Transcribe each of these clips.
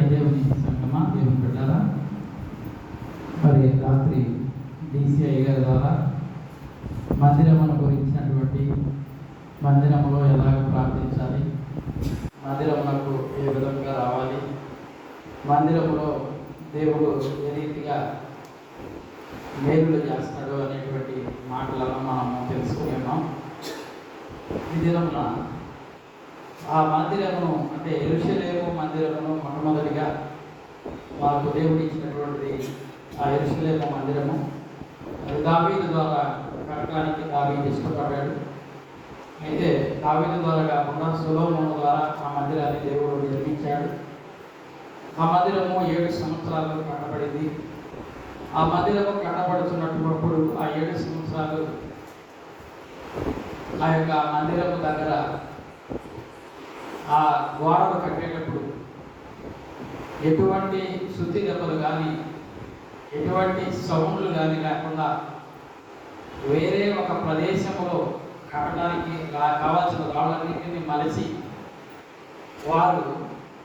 దేవుని సంగమా, దేవుని బిడ్డారా, మరి రాత్రి DCI గారి ద్వారా మందిరమును గురించినటువంటి మందిరములో ఎలాగ ప్రార్థించాలి, మందిరమునకు ఏ విధంగా రావాలి, మందిరములో దేవుడు ఏ రీతిగా మేలులు చేస్తాడు అనేటువంటి మాటలను మనము తెలుసుకున్నాం. ఈ దినమున ఆ మందిరమును అంటే యెరూషలేము మందిరమును మొట్టమొదటిగా మాకు దేవుడు ఇచ్చినటువంటిది ఆ యెరూషలేము మందిరము. దావీదు ద్వారా కట్టడానికి దావీదు ఇష్టపడ్డాడు. అయితే దావీదు ద్వారా కాకుండా సొలొమోను ద్వారా ఆ మందిరాన్ని దేవుడు నిర్మించాడు. ఆ మందిరము 7 సంవత్సరాలు కట్టబడింది. ఆ మందిరము కట్టబడుతున్నప్పుడు ఆ 7 సంవత్సరాలు ఆ యొక్క మందిరము దగ్గర ఆ గోడలు కట్టేటప్పుడు ఎటువంటి శుద్ధి దెబ్బలు కానీ ఎటువంటి సౌండ్లు కానీ లేకుండా వేరే ఒక ప్రదేశంలో కట్టడానికి కావాల్సిన రాళ్ళన్నింటినీ మలిచి వారు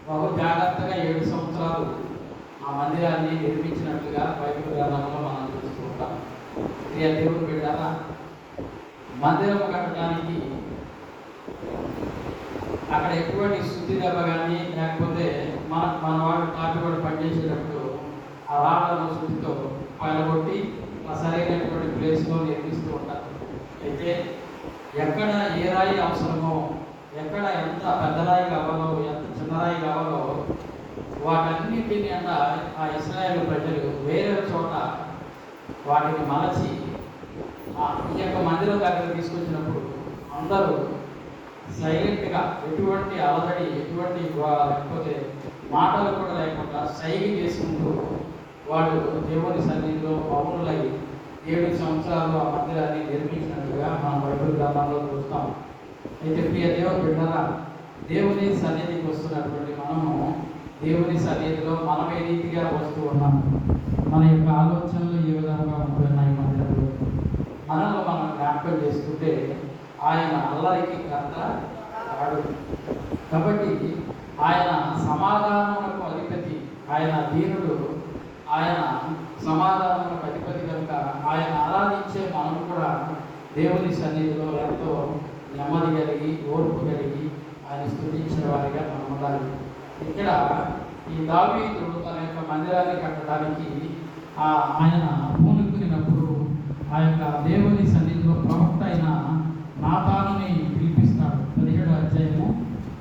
బహు జాగ్రత్తగా 7 సంవత్సరాలు ఆ మందిరాన్ని నిర్మించినట్లుగా బైబిల్ గ్రంథంలో మనం చూసుకుంటాం. దేవుడు బిడ్డారా, మందిరం కట్టడానికి అక్కడ ఎటువంటి శుద్ధి దెబ్బ కానీ లేకపోతే మన వాళ్ళు తాపిబడి పనిచేసేటప్పుడు ఆ రాళ్ళను శుద్ధితో పగలగొట్టి ఆ సరైనటువంటి ప్లేస్లో నిర్మిస్తూ ఉంటారు. అయితే ఎక్కడ ఏ రాయి అవసరమో, ఎక్కడ ఎంత పెద్ద రాయి కావాలో, ఎంత చిన్న రాయి కావాలో వాటన్నింటినీ ఆ ఇశ్రాయేలు ప్రజలు వేరే చోట వాటిని మలచి ఈ యొక్క మందిరం దగ్గర తీసుకొచ్చినప్పుడు అందరూ సైలెంట్గా ఎటువంటి అలజడి ఎటువంటి లేకపోతే మాటలు కూడా లేకుండా సైగ చేసుకుంటూ వాళ్ళు దేవుని సన్నిధిలో పౌరులై 7 సంవత్సరాలు ఆ మందిరాన్ని నిర్మించినట్టుగా మనం బైబిల్ గ్రంథంలో చూస్తాం. అయితే ప్రియ దేవుని బిడ్డరా, దేవుని సన్నిధికి వస్తున్నటువంటి మనము దేవుని సన్నిధిలో మనం ఏ రీతిగా వస్తూ ఉన్నాము, మన యొక్క ఆలోచనలు ఏ విధంగా ఉంటున్నాయి, మందిరంలో మనలో మనం జ్ఞాపకం చేసుకుంటే ఆయన అల్లరికి కర్త కాడు. కాబట్టి ఆయన సమాధానములకు అధిపతి, ఆయన దీనుడు, ఆయన సమాధానములకు అధిపతి కనుక ఆయన ఆరాధించే మనం కూడా దేవుని సన్నిధిలో ఎంతో నెమ్మది కలిగి ఓర్పు కలిగి ఆయన స్తుతించిన వారిగా మనం ఉండాలి. ఇక్కడ ఈ దావీదు తన యొక్క మందిరాన్ని కట్టడానికి ఆయన పూనుకున్నప్పుడు ఆ యొక్క దేవుని సన్నిధిలో ప్రవక్త అయిన నాతానుని పిలిపిస్తాడు. 17వ అధ్యాయము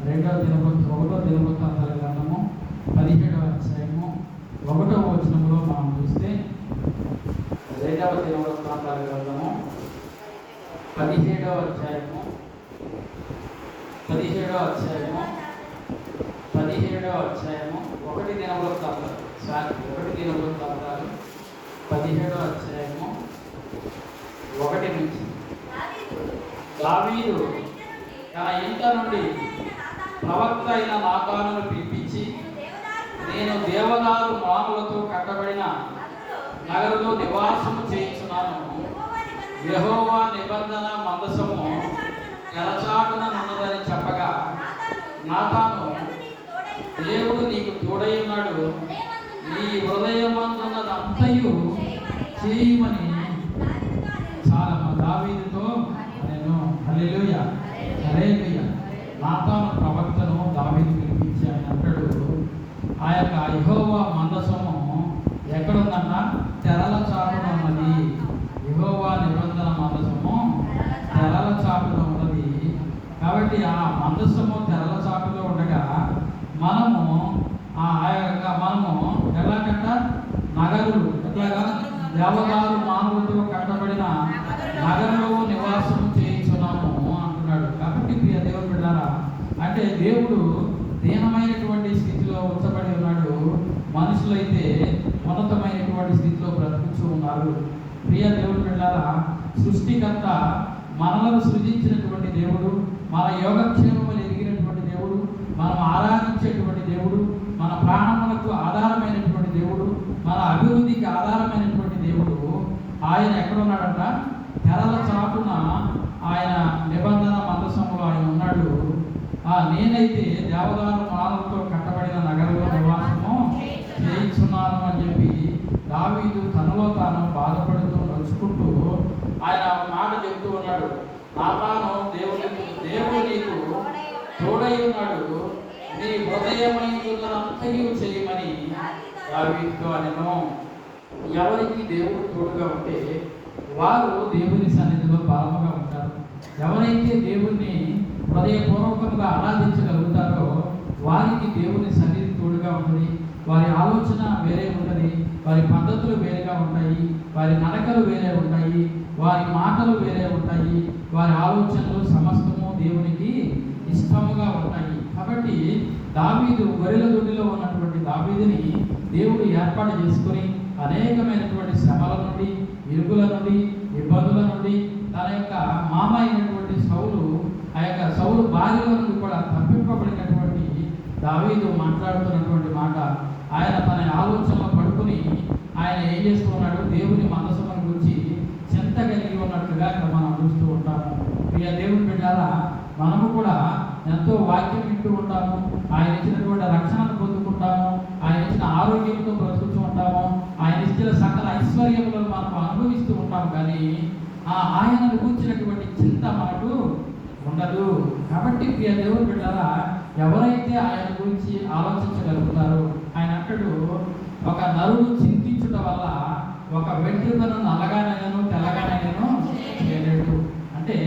1వ దినవృత్తాంతాల గ్రంథము 17వ అధ్యాయము 1వ వచనంలో మనం చూస్తే 2వ దినవృత్తాంతాల గ్రంథము 17వ అధ్యాయము 1 దినవృత్తాంతాలు 1 దినవృత్తాంతాలు 17వ అధ్యాయము 1 నుంచి దావీదు తన ఇంట నుండి ప్రవక్త అయిన నాతానును పిలిపించి, నేను దేవదారు మ్రాణులతో కట్టబడిన నగరులో నివాసము చేయించున్నాను. యెహోవా నిబంధన మందసము ఎలచాటున ఉన్నదని చెప్పగా నాతాను, దేవుడు నీకు తోడై ఉన్నాడు, నీ హృదయమందున్నదంతయు చేయమని చాలా దావీదుతో నేను హల్లెలూయా హల్లెలూయా నాతాను ప్రవక్తను దావీదు పిలిపించి ఆయన అంటాడు, ఆ యొక్క యెహోవా మందసము ఎక్కడుందన్న తెరల చాటున ఉన్నది. యెహోవా నిబంధన మందసము తెరల చాటున ఉన్నది. కాబట్టి ఆ మందసము తెరల చాటులో ఉండగా మనము ఎలాగంట నగరులు ఎట్లాగా దేవదారు మానవులతో కట్టబడిన నగరంలో నివాసం చేయించున్నాము అంటున్నాడు. కాబట్టి ప్రియ దేవుని బిడ్డారా, అంటే దేవుడు దీనమైనటువంటి స్థితిలో ఉంచబడి ఉన్నాడు, మనుషులైతే ఉన్నతమైనటువంటి స్థితిలో బ్రతుకుతూ ఉన్నారు. ప్రియ దేవుని బిడ్డారా, సృష్టికర్త మనలను సృజించినటువంటి దేవుడు, మన యోగక్షేమములు ఎరిగినటువంటి దేవుడు, మనం ఆరాధించేటువంటి దేవుడు, మన ప్రాణములకు ఆధారమైనటువంటి దేవుడు, మన అభివృద్ధికి ఆధారమైనటువంటి దేవుడు ఆయన ఎక్కడున్నాడంట? తెరల చాటున ఆయన నిబంధన మందసములో ఆయన ఉన్నాడు. నేనైతే దేవదారు రాళ్ళతో కట్టబడిన నగరంలో నివాసము చేయించున్నాను అని చెప్పి దావీదు తనలో తాను బాధపడుతూ నడుచుకుంటూ ఆయన మాట చెప్తూ ఉన్నాడు. నాతాను దేవుడు నీకు తోడై ఉన్నాడు, నీ హృదయమైనంతయు చేయమని దావీదుతో అనెను. ఎవరికి దేవుడు తోడుగా ఉంటే వారు దేవుని సన్నిధిలో బలముగా ఉంటారు. ఎవరైతే దేవుణ్ణి హృదయపూర్వకంగా ఆరాధించగలుగుతారో వారికి దేవుని సన్నిధి తోడుగా ఉంటుంది. వారి ఆలోచన వేరే ఉంటుంది, వారి పద్ధతులు వేరేగా ఉంటాయి, వారి నడకలు వేరే ఉంటాయి, వారి మాటలు వేరే ఉంటాయి, వారి ఆలోచనలు సమస్తము దేవునికి ఇష్టముగా ఉంటాయి. కాబట్టి దావీదు గొర్రెల దొడ్డిలో ఉన్నటువంటి దావీదుని దేవుడు ఏర్పాటు చేసుకొని అనేకమైనటువంటి శ్రమల నుండి, ఇరుకుల నుండి, ఇబ్బందుల నుండి తన యొక్క మామ అయినటువంటి సౌలు భార్యల నుండి కూడా తప్పింపబడినటువంటి దావీదు మాట్లాడుతున్నటువంటి మాట, ఆయన తన ఆలోచనలో పడుకుని ఆయన ఏం చేస్తూ ఉన్నాడు, దేవుని మనసును గురించి చింత కలిగి ఉన్నట్లుగా ఇక్కడ మనం చూస్తూ ఉంటాము. ప్రియ దేవుని బిడ్డారా, మనము కూడా ఎంతో వాక్యం వింటూ ఉంటాము, ఆయన ఇచ్చినటువంటి రక్షణను పొందుకుంటాము, ఆయన ఇచ్చిన ఆరోగ్యంతో బ్రతుకుతూ ఉంటాము, ఆయన ఇచ్చిన సకల ఐశ్వర్యములను మనం అనుభవిస్తూ ఉంటాము. కానీ ఆయనను కూర్చున్నటువంటి చింత మనకు ఉండదు. కాబట్టి ప్రియ దేవుని బిడ్డారా, ఎవరైతే ఆయన గురించి ఆలోచించగలుగుతారో, ఆయన అంటాడు, ఒక నరుడు చింతించుట వల్ల ఒక వెంట్రుకను నల్లగానైనను తెల్లగానైనను చేయలేడు. అంటే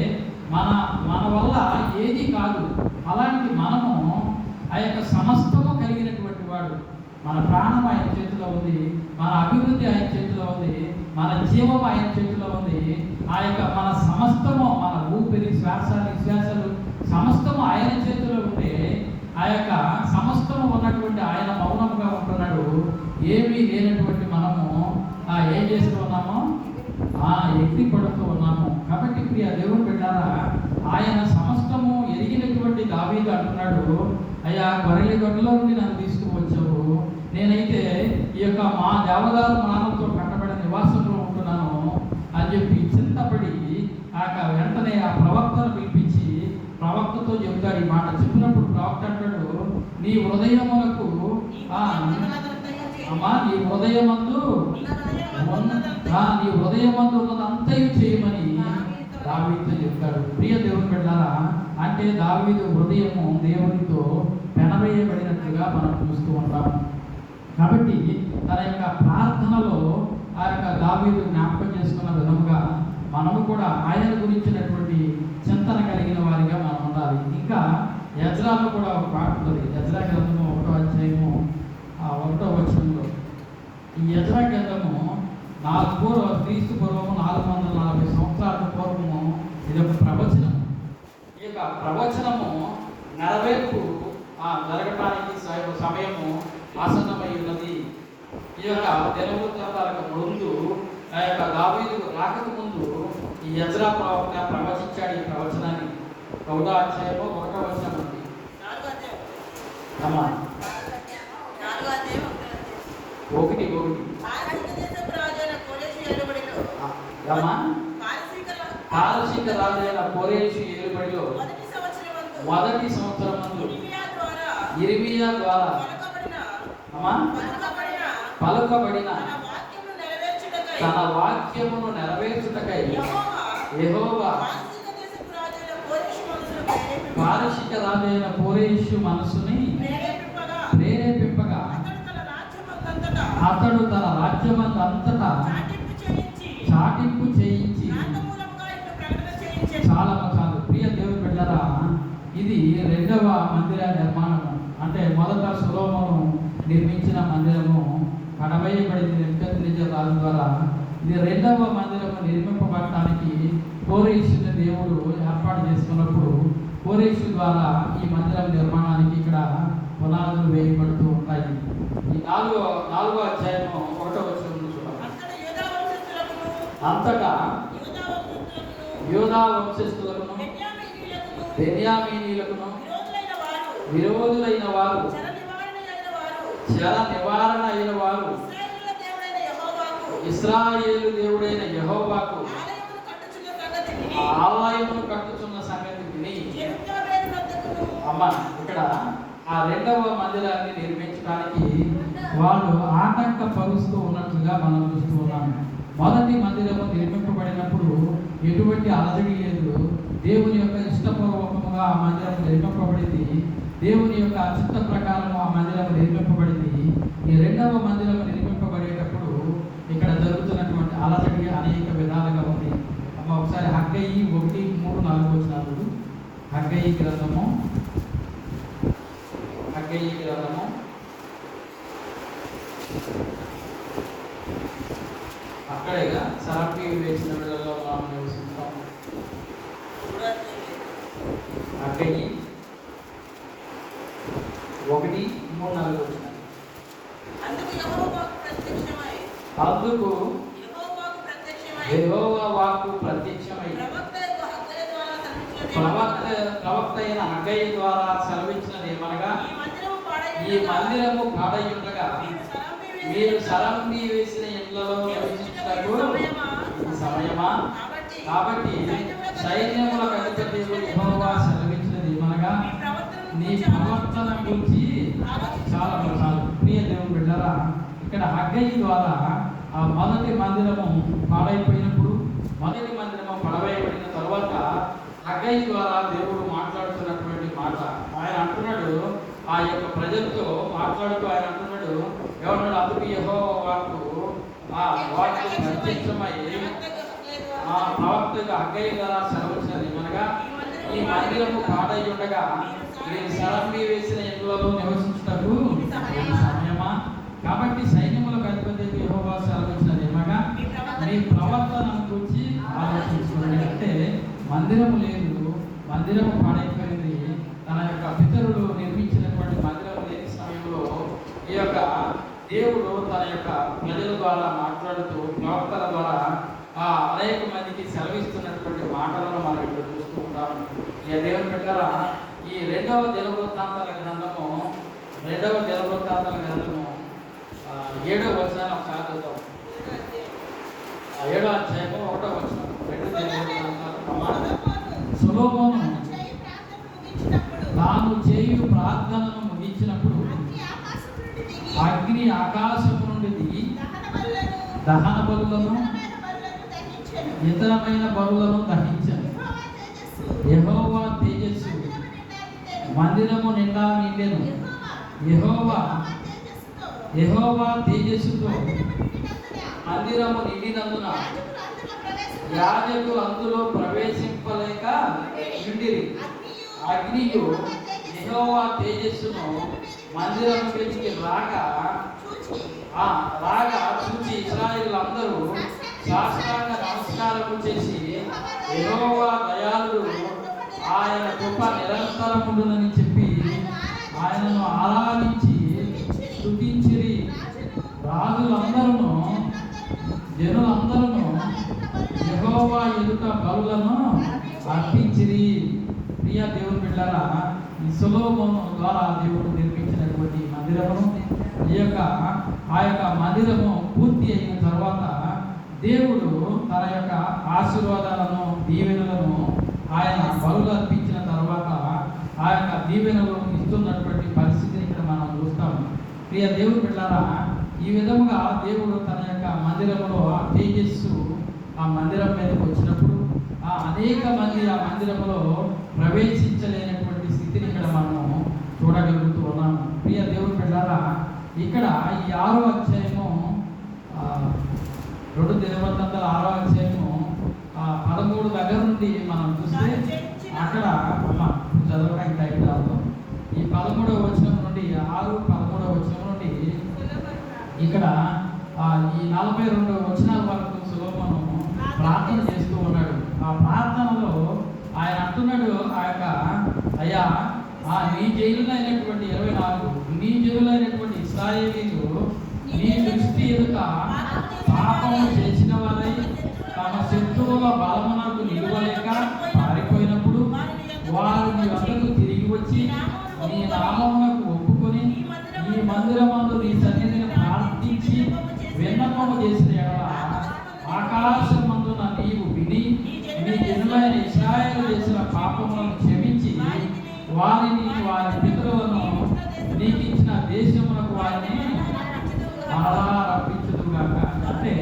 మన వల్ల ఏది కాదు. అలాంటి మనము ఆ యొక్క సమస్తము కలిగినటువంటి వాడు. మన ప్రాణం ఆయన చేతిలో ఉంది, మన అభివృద్ధి ఆయన చేతిలో ఉంది, మన జీవం ఆయన చేతిలో ఉంది. ఆ యొక్క మన సమస్తము, మన ఊపిరి, శ్వాస నిశ్వాసాలు సమస్తము ఆయన చేతిలో ఉంటే ఆ యొక్క సమస్తము ఉన్నటువంటి ఆయన మౌనంగా ఉంటున్నాడు. ఏమీ లేనటువంటి మనము ఏం చేస్తూ ఉన్నాము, ఎక్కి పడుతూ ఉన్నాము. కాబట్టి ప్రియ దేవుని బిడ్డారా, ఆయన సమస్తము ఎరిగినటువంటి దావీదు అంటున్నాడు, అయ్యా గొర్రెల దొడ్డిలో నుండి నన్ను తీసుకువచ్చావు, నేనైతే ఈ యొక్క మా దేవదారు మానవుతో కట్టబడిన నివాసంలో ఉంటున్నాను అని చెప్పి చింతపడి వెంటనే ఆ ప్రవక్తను పిలిపించి ప్రవక్తతో చెబుతాడు ఈ మాట. చెప్పినప్పుడు ప్రవక్త అంటాడు, నీ హృదయమునకు నీ హృదయమందు ఉన్నదంతయు చేయమని దావీదుతో చెప్తాడు. ప్రియ దేవుని బిడ్డలారా, అంటే దావీదు హృదయము దేవునితో పెనవేయబడినట్లుగా మనం చూస్తూ ఉంటాము. కాబట్టి తన యొక్క ప్రార్థనలో ఆ యొక్క దావీదు జ్ఞాపకం చేసుకున్న విధముగా మనము కూడా ఆయన గురించినటువంటి చింతన కలిగిన వారిగా మనం ఉండాలి. ఇంకా యజ్రాలో కూడా ఒక పాట ఉంటుంది. యజ్రా గ్రంథము 1వ అధ్యాయము 1వ వచనంలో, ఈ యజ్రా గ్రంథము క్రీస్తు పూర్వము 440 సంవత్సరాల పూర్వము ఇది ఒక ప్రవచనం. ఈ యొక్క ప్రవచనము నెరవేర్పు జరగటానికి సమయము ఆసన్నమై ఉన్నది. ఈ యొక్క దినవృత్తాంతాలకు ముందు, ఆ యొక్క దావీదు రాకకు ముందు ఈ యజ్రా ప్రవక్త ప్రవచించాడు ఈ ప్రవచనాన్ని. 1వ అధ్యాయము 1వ వచనం ఉంది. పారసీక రాజైన కోరేషు ఏలుబడిలో మొదటి సంవత్సరమందు ఇర్మియా ద్వారా పలుకబడిన తన వాక్యమును నెరవేర్చుటకై యెహోవా పారసీక రాజైన కోరేషు మనసుని ప్రేరేపింపగా అతడు తన రాజ్యమంతటా చాటింపు చేయించి చాలా. ప్రియ దేవుని బిడ్డలారా, ఇది 2వ మందిర నిర్మాణము. అంటే మొదట సొలొమోను నిర్మించిన మందిరము కడవేయబడింది నెబుకద్నెజర్ రాజు ద్వారా. ఇది 2వ మందిరము నిర్మింపబడటానికి కోరేషుని దేవుడు ఏర్పాటు చేసుకున్నప్పుడు కోరేషు ద్వారా ఈ మందిరం నిర్మాణానికి ఇక్కడ పునాదులు వేయబడుతూ ఉంటాయి. ఈ 4వ అధ్యాయము 1వ వచనం చూడాలి. అంతటా యూదా వంశస్థులకును బెన్యామీనీయులకును విరోధులైన వారు, చెర నివారణ అయిన వారు, ఇశ్రాయేలు దేవుడైన యెహోవాకు ఆలయమును కట్టుచున్న సంగతి విని, ఇక్కడ ఆ రెండవ మందిరాన్ని నిర్మించడానికి వాళ్ళు ఆటంకపరుస్తూ ఉన్నట్లుగా మనం చూస్తూ ఉన్నాము. మొదటి మందిరము నిర్మింపబడినప్పుడు ఎటువంటి అలజడి లేదు. దేవుని యొక్క ఇష్టపూర్వకముగా ఆ మందిరం నిర్మింపబడింది. దేవుని యొక్క చిత్త ప్రకారము ఆ మందిరం నిర్మింపబడింది. ఈ రెండవ మందిరం నిర్మింపబడేటప్పుడు ఇక్కడ జరుగుతున్నటువంటి అలజడి అనేక విధాలుగా ఉంది. అమ్మ ఒకసారి హగ్గయి 1:3-4 వచనాలు. హగ్గయి గ్రంథము అక్కడేగా సరపి వేసిన వేళల్లో మనం నివసిస్తాం. హగ్గయి 1:3-4 వచనాలు. అందుకు యెహోవా వాక్కు ప్రత్యక్షమై ప్రవక్త అయిన హగ్గయి ద్వారా సెలవిచ్చినది ఏమనగా, ఈ మందిరము పాడైయుండగా మీరు సరంబి వేసిన ఇళ్లలో నివసించుటకు ఇది సమయమా? కాబట్టి సైన్యములకు అధిపతి యెహోవా సెలవిచ్చినది ఏమనగా, నీ ప్రవర్తన గురించి చాలా ప్రియ దేవుని బిడ్డలారా, ఇక్కడ హగ్గయి ద్వారా ఆ మొదటి మందిరము పాడైపోయినప్పుడు, మొదటి మందిరము పడవేయబడిన తర్వాత హగ్గయి ద్వారా దేవుడు మాట్లాడుతున్నటువంటి మాట. ఆయన అంటున్నాడు, ఆ యొక్క ప్రజలతో మాట్లాడుతూ ఆయన అంటున్నాడు, ఎవరన్నాడు, అందుకు యెహోవా వాక్కు ప్రత్యక్షమై ఆ ప్రవక్తగా హగ్గయి ద్వారా సెలవిచ్చినది ఏమనగా, ఈ మందిరము పాడై ఉండగా మీరు సరంబి వేసిన ఇళ్లలో నివసించుటకు ఇది సమయమా? కాబట్టి సైన్యములకు అధిపతి యెహోవా సెలవిచ్చినది ఏమనగా, మీ ప్రవర్తన గురించి ఆలోచించుకోండి. అంటే మందిరము లేదు, మందిరము పాడైపోయింది. తన యొక్క పితరులు నిర్మించినటువంటి మందిరం లేని సమయంలో ఈ యొక్క దేవుడు తన యొక్క ప్రజల ద్వారా మాట్లాడుతూ ప్రవక్తల ద్వారా అనేక మందికి సెలవిస్తున్నటువంటి మాటలను మనం ఇక్కడ చూస్తూ ఉంటాము. ఈ దేవుని బిడ్డలారా, ఈ రెండవ దినవృత్తాంతాల గ్రంథము 7వ వచనాన్ని ఒకసారి చూద్దాం. 7వ అధ్యాయము 1వ వచనం. 2 దినవృత్తాంతాలు. సొలొమోను తాను చేయు ప్రార్థనను ముగించినప్పుడు అగ్ని ఆకాశము నుండి దిగి దహన బలులను ఇతరమైన బలులను దహించెను. యెహోవా తేజస్సు మందిరము నిండా నిండెను. యెహోవా తేజస్సుతో మందిరము నిండినందున యాజకులు అందులో ప్రవేశింపలేక ఉండిరి. అగ్నియు యెహోవా తేజస్సును మందిరం మీదకి రాగా చూచి ఇశ్రాయేలులందరూ సాష్టాంగ నమస్కారము చేసి, యెహోవా దయాళుడు, ఆయన కృప నిరంతరముండునని చెప్పి ఆయనను ఆరాధించి స్తుతించిరి. రాజులందరూ జనులందరూ యెహోవా ఎదుట బలులను అర్పించిరి. ప్రియ దేవుని బిడ్డలారా, ఈ సొలొమోను ద్వారా దేవుడు నిర్మించినటువంటి మందిరమును, ఆ యొక్క మందిరము పూర్తి అయిన తర్వాత దేవుడు తన యొక్క ఆశీర్వాదాలను దీవెనలను ఆయన బలులు అర్పించిన తర్వాత ఆ యొక్క దీవెనలు ఇస్తున్నటువంటి పరిస్థితిని ఇక్కడ మనం చూస్తాము. ప్రియ దేవుని బిడ్డలారా, ఈ విధముగా దేవుడు తన యొక్క మందిరములో ఆ తేజస్సు ఆ మందిరం మీదకి వచ్చినప్పుడు అనేక మంది ఆ మందిరంలో ప్రవేశించలేనటువంటి స్థితిని ఇక్కడ మనము చూడగలుగుతూ ఉన్నాము. ప్రియ దేవుని బిడ్డలారా, ఇక్కడ ఈ 6వ అధ్యాయము 2 దినవృత్తాంతాల 6వ అధ్యాయము 13 దగ్గర నుండి మనం చూస్తే అక్కడ చదవడానికి టైం రాదు. ఈ 13వ వచనం నుండి 13వ వచనం నుండి ఇక్కడ ఈ 42 వచనాల వరకు సొలొమోను ప్రార్థన చేస్తూ ఉన్నాడు. ఆ ప్రార్థనలో ఆయన అంటున్నాడు, ఆ యొక్క అయ్యా నీ జైలులైనటువంటి 24 నీ జైలులైనటువంటి ఇశ్రాయేలీలు నీ దృష్టి ఎదుట పాపము చేసిన వారై తమ శత్రువుల బలమునకు నిలువలేక పారిపోయినప్పుడు వారు నీ వద్దకు తిరిగి వచ్చి నీ నామమునకు ఒప్పుకొని ఈ మందిరమందు నీ సన్నిధిని ప్రార్థించి విన్నపము చేసిన యెడల ఆకాశమందున నీవు విని నీ జనులైన ఇశ్రాయేలు చేసిన పాపములను క్షమించి వారిని వారి పితరులను దేశమునకు వారిని మరలా రప్పించుదుగాక. అంటే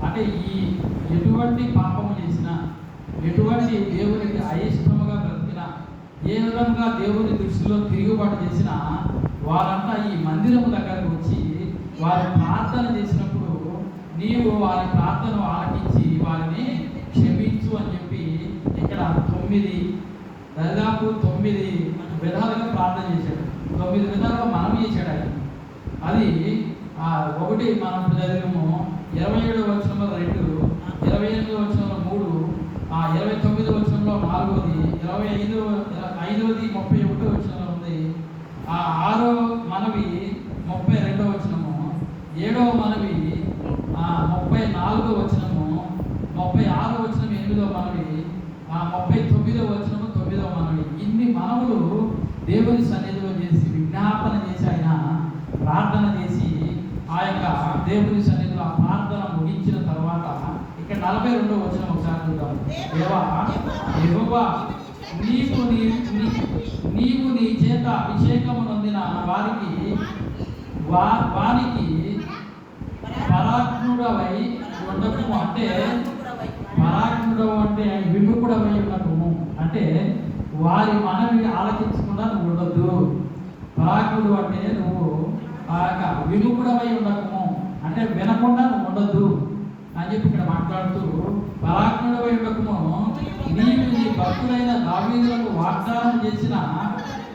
అంటే ఈ ఎటువంటి పాపము చేసినా, ఎటువంటి దేవునికి అయిష్టముగా బ్రతికినా, ఏ విధంగా దేవుని దృష్టిలో తిరుగుబాటు చేసినా వారంతా ఈ మందిరము దగ్గరకు వచ్చి వారి ప్రార్థన చేసినప్పుడు నీవు వారి ప్రార్థన ఆలకించి వారిని క్షమించు అని చెప్పి ఇక్కడ దాదాపు 9 విధాలుగా ప్రార్థన చేశాడు. 9 విధాలుగా మనం చేశాడు ఆయన. అది ఒకటి మనం చదివాము 27వ వచనంలో 2, 28వ వచనంలో 3, 29వ వచనంలో 4, 25వ 31వ వచనంలో ఉంది. 6వ మనవి 32వ వచనము, 7వ మనవి 34వ వచనము, 36వ వచనం 8వ మనవి, 39వ వచనము 9వ మనవి. ఇన్ని మనవులు దేవుని సన్నిధిలో చేసి విజ్ఞాపన చేసి ఆయన ప్రార్థన చేసి ఆ యొక్క దేవుని సన్నిధిలో ఆ ప్రార్థన ముగించిన తర్వాత ఇక్కడ 42వ వచనం ఒకసారి చూద్దాం. యెహోవా నీవు నీ చేత అభిషేకము నొందిన వారికి పరాజ్ఞుడవై ఉండకము. అంటే పరాజ్ఞుడవు అంటే విముఖుడవై ఉండకము అంటే వారి మనవి ఆలకించకుండా నువ్వు ఉండొద్దు. పరాజ్ఞుడు అంటే నువ్వు విముఖుడవై ఉండకము అంటే వినకుండా నువ్వు ఉండొద్దు అని చెప్పి ఇక్కడ మాట్లాడుతూ, పరాజ్ఞుడవై ఉండకము నీవు నీ భక్తులైన దావీదులకు వాగ్దానం చేసిన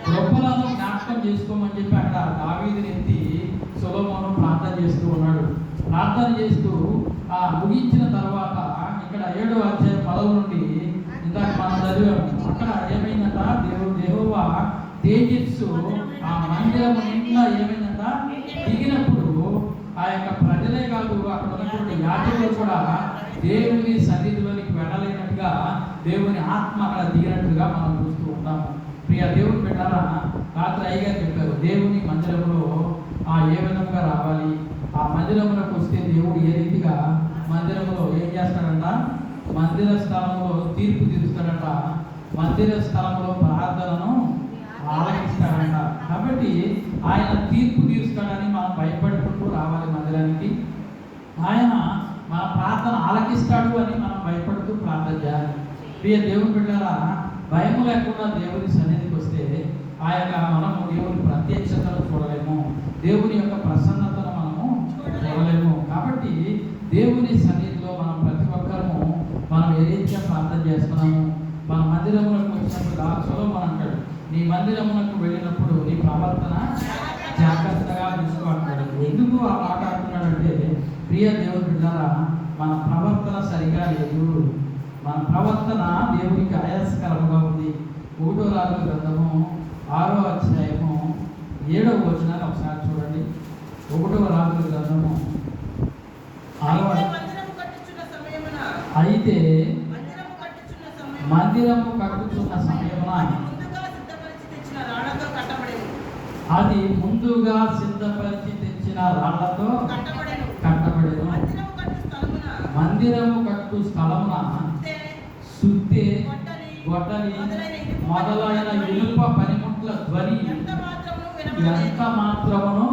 గొప్పలను జ్ఞాపకం చేసుకోమని చెప్పి అక్కడ దావీదుని ఎత్తి సొలొమోను ప్రార్థన చేస్తూ ఉన్నాడు. ప్రార్థన చేస్తూ ముగించిన తర్వాత ఇక్కడ 7వ అధ్యాయం 10 నుండి ఇందాక మనం చదివాము. అక్కడ ఏమైందట, యెహోవా తేజస్సు ఆ మందిరము నిండా ఏమైందట దిగినప్పుడు ఆ యొక్క ప్రజలే కాదు అక్కడ ఉన్నటువంటి యాజకులు కూడా దేవుని సన్నిధిలోనికి వెళ్ళలేనట్టుగా దేవుని ఆత్మ అక్కడ దిగినట్టుగా మనం చూస్తూ ఉంటాము. ప్రియ దేవుని బిడ్డలారా, రాత్రి అయ్యగారు చెప్పారు దేవుని మందిరంలో ఏ విధంగా రావాలి, ఆ మందిరంలోకి వస్తే దేవుడు ఏ రీతిగా మందిరంలో ఏం చేస్తాడంట, మందిర స్థలంలో తీర్పు తీరుస్తాడంట, మందిర స్థలంలో ప్రార్థనను ఆలకిస్తాడంట. కాబట్టి ఆయన తీర్పు తీరుస్తాడని మనం భయపడుకుంటూ రావాలి మందిరానికి. ఆయన మన ప్రార్థన ఆలకిస్తాడు అని మనం భయపడుతూ ప్రార్థన చేయాలి. ప్రియ దేవుని బిడ్డలారా, భయం లేకుండా దేవుని సన్నిధికి వస్తే ఆ యొక్క మనము దేవుని ప్రత్యక్షతను చూడలేము, దేవుని యొక్క ప్రసన్నతను మనము చూడలేము. కాబట్టి దేవుని సన్నిధిలో మనం ప్రతి ఒక్కరము మనం ఏ రీతిగా ప్రార్థన చేస్తున్నాము. మన మందిరములకు వచ్చినప్పుడు సొలొమోను అంటాడు, నీ మందిరమునకు వెళ్ళినప్పుడు నీ ప్రవర్తన జాగ్రత్తగా చూసుకోంటాడు. ఎందుకు ఆ మాట అంటున్నాడంటే, ప్రియ దేవుని బిడ్డలారా, మన ప్రవర్తన సరిగా లేదు, మన ప్రవర్తన దేవునికి ఆయాసకరముగా ఉంది. 1వ రాజుల గ్రంథము 6వ అధ్యాయము 7వ వచనాన్ని ఒకసారి చూడండి. 1వ రాజుల గ్రంథము 6వ అయితే మందిరము కట్టుచున్న సమయమున అది ముందుగా సిద్ధపరిచి తెచ్చిన రాళ్లతో కట్టబడేను. మందిరము కట్టు స్థలమున సుత్తె, గొడ్డలి మొదలైన ఇనుప పనిముట్ల ధ్వని ఎంత మాత్రమును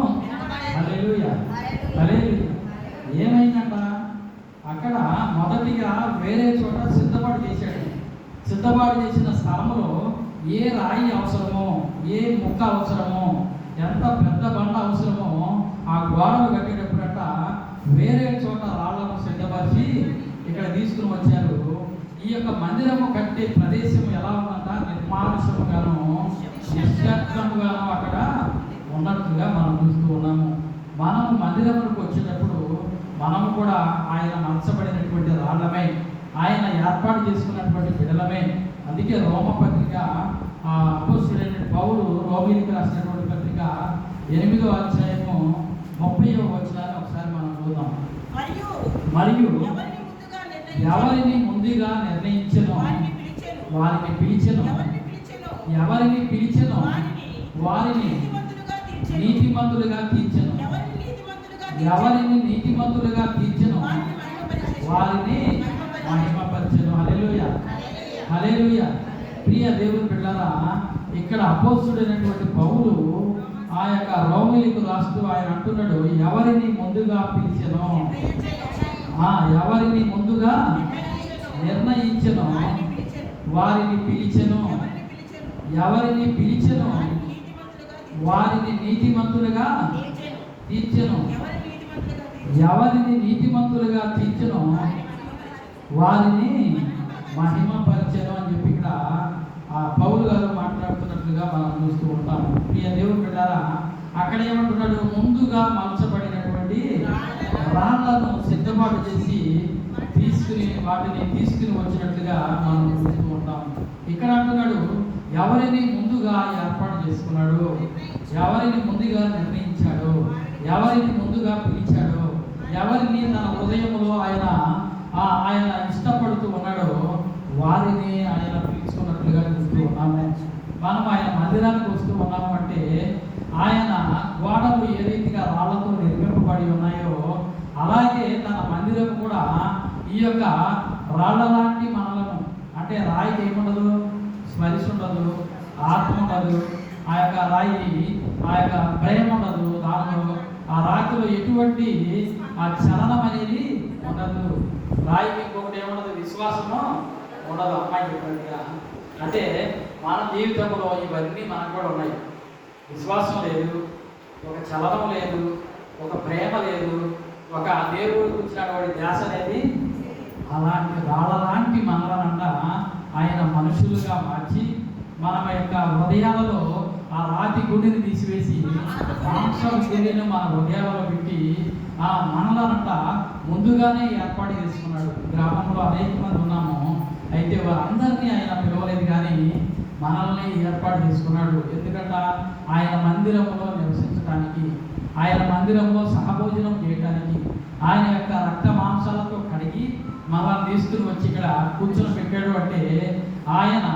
హల్లెలూయా హల్లెలూయా. ఏమైందంట, అక్కడ మొదటిగా వేరే చోట సిద్ధపాటు చేశాడు. సిద్ధపాటు చేసిన స్థలంలో ఏ రాయి అవసరమో, ఏ ముక్క అవసరమో, ఎంత పెద్ద బండ అవసరమో ఆ గోడలు కట్టేటప్పుడట వేరే చోట రాళ్లను సిద్ధపరిచి ఇక్కడ తీసుకుని వచ్చారు. ఈ యొక్క మందిరము కట్టే ప్రదేశం ఎలా ఉందంట, నిర్మానుషముగాను నిశ్శబ్దముగాను అక్కడ ఉన్నట్టుగా మనం చూస్తూ ఉన్నాము. మనము మందిరములకు వచ్చేటప్పుడు మనము కూడా ఆయన మంచబడినటువంటి రాళ్ళమే, ఆయన ఏర్పాటు చేసుకున్నటువంటి బిడలమే. అందుకే రోమపత్రిక అపోస్తలుడైన పౌలు రోమీయులకు రాసినటువంటి పత్రిక 8వ అధ్యాయము 30వ వచనాన్ని ఒకసారి మనం చూద్దాం. మరియు ఎవరిని ముందుగా నిర్ణయించెనో వారిని పిలిచెను, ఎవరిని పిలిచెనో వారిని నీతిమంతులుగా తీర్చెను, ఎవరిని నీతిమంతులుగా తీర్చెను వారిని మహిమపరచెను. హల్లెలూయా హల్లెలూయా. ప్రియ దేవుని బిడ్డలారా, ఇక్కడ అపోస్తలుడైనటువంటి పౌలు ఆ యొక్క రోమిలకు రాస్తూ ఆయన అంటున్నాడు, ఎవరిని ముందుగా పిలిచెనో, ఎవరిని ముందుగా నిర్ణయించెనో వారిని పిలిచెను, ఎవరిని పిలిచెను వారిని నీతిమంతులుగా తీర్చెను, ఎవరిని నీతిమంతులుగా తీర్చెను వారిని మహిమపరిచెను అని చెప్పి ఇక్కడ ఆ పౌలు గారు మాట్లాడుతున్నట్లుగా మనం చూస్తూ ఉంటాము. ప్రియ దేవుని బిడ్డలారా, అక్కడ ఏమంటున్నాడు, ముందుగా మలచబడినటువంటి రాళ్లను సిద్ధపాటు చేసి వాటిని తీసుకుని వచ్చినట్లుగా మనం చూస్తూ ఉంటాము. ఇక్కడ అంటున్నాడు, ఎవరిని ముందుగా ఏర్పాటు చేసుకున్నాడు, ఎవరిని ముందుగా నిర్ణయించాడు, ఎవరిని ముందుగా పిలిచాడు, ఎవరిని తన హృదయంలో ఆయన ఇష్టపడుతూ ఉన్నాడో వారిని ఆయన పిలుచుకున్నట్లుగా చూస్తూ ఉన్నాము. మనం ఆయన మందిరానికి వస్తూ ఉన్నాము అంటే ఆయన గోడలు ఏ రీతిగా రాళ్లతో నిర్మింపబడి ఉన్నాయో అలాగే తన మందిరం కూడా ఈ యొక్క రాళ్ల లాంటి మనలను, అంటే రాయికి ఏముండదు, స్మరిశ ఉండదు, ఆత్మ ఉండదు, ఆ యొక్క రాయి ఆ యొక్క భయం ఉండదు, దానిలో ఆ రాతిలో ఎటువంటి ఆ చలనం అనేది ఉండదు. రాయికి ఇంకొకటి ఏముండదు, విశ్వాసము ఉండదు. అమ్మాయి చెప్పినట్టుగా అంటే మన జీవితంలో ఇవన్నీ మనకు కూడా ఉన్నాయి. విశ్వాసం లేదు, ఒక చలనం లేదు, ఒక ప్రేమ లేదు, ఒక దేవుడికి వచ్చినటువంటి ధ్యాస అనేది. అలాంటి రాళ్ళలాంటి మనలనంట ఆయన మనుషులుగా మార్చి మన యొక్క హృదయాలలో ఆ రాతి గుడిని తీసివేసి మాంసం గుడిని మన హృదయాలలో పెట్టి ఆ మనలనంట ముందుగానే ఏర్పాటు చేసుకున్నాడు. గ్రామంలో అనేక మంది ఉన్నాము, అయితే వారందరినీ ఆయన పిలవలేదు, కానీ మనల్ని ఏర్పాటు చేసుకున్నాడు. ఎందుకంట ఆయన మందిరంలో నివసించడానికి, ఆయన మందిరంలో సహభోజనం చేయడానికి, ఆయన యొక్క రక్త మాంసాలతో కడిగి మనల్ని తీసుకుని వచ్చి ఇక్కడ కూర్చొని పెట్టాడు. అంటే ఆయన,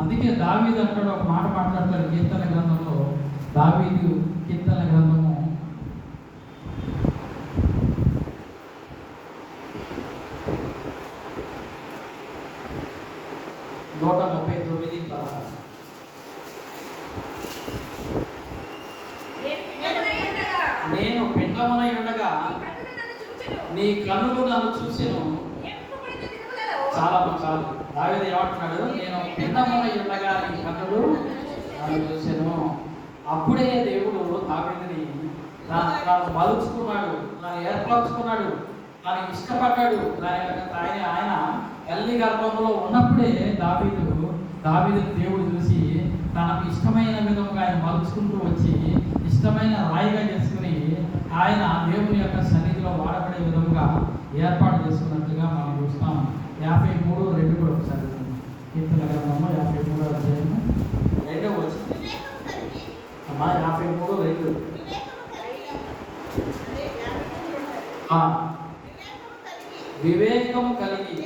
అందుకే దావీదు అంటాడు, ఒక మాట మాట్లాడతాడు కీర్తన గ్రంథంలో. దావీదు కీర్తన గ్రంథము 139:16. నేను పిండమునై ఉండగా నీ కన్నులు నన్ను చూసెను. చాలా చాలు. దావీదు ఏమంటున్నాడు, నేను పిండమునై ఉండగా నీ కన్నులు నన్ను చూసెను. అప్పుడే దేవుడు దావీదుని తాను మలుచుకున్నాడు, తాను ఏర్పరచుకున్నాడు, తాను ఇష్టపడ్డాడు. ఆయన తల్లి గర్భంలో ఉన్నప్పుడే దావీదు దేవుడు చూసి తనకు ఇష్టమైన విధంగా ఆయన మలుచుకుంటూ వచ్చి ఇష్టమైన రాయిగా చేసుకుని ఆయన దేవుని యొక్క సన్నిధిలో వాడబడే విధంగా ఏర్పాటు చేసుకున్నట్లుగా మనం చూస్తాం. 53:2 కూడా ఒకసారి కీర్తన గ్రంథము 53వ అధ్యాయము 2వ వచనం. అమ్మా 53:2. వివేకము కలిగి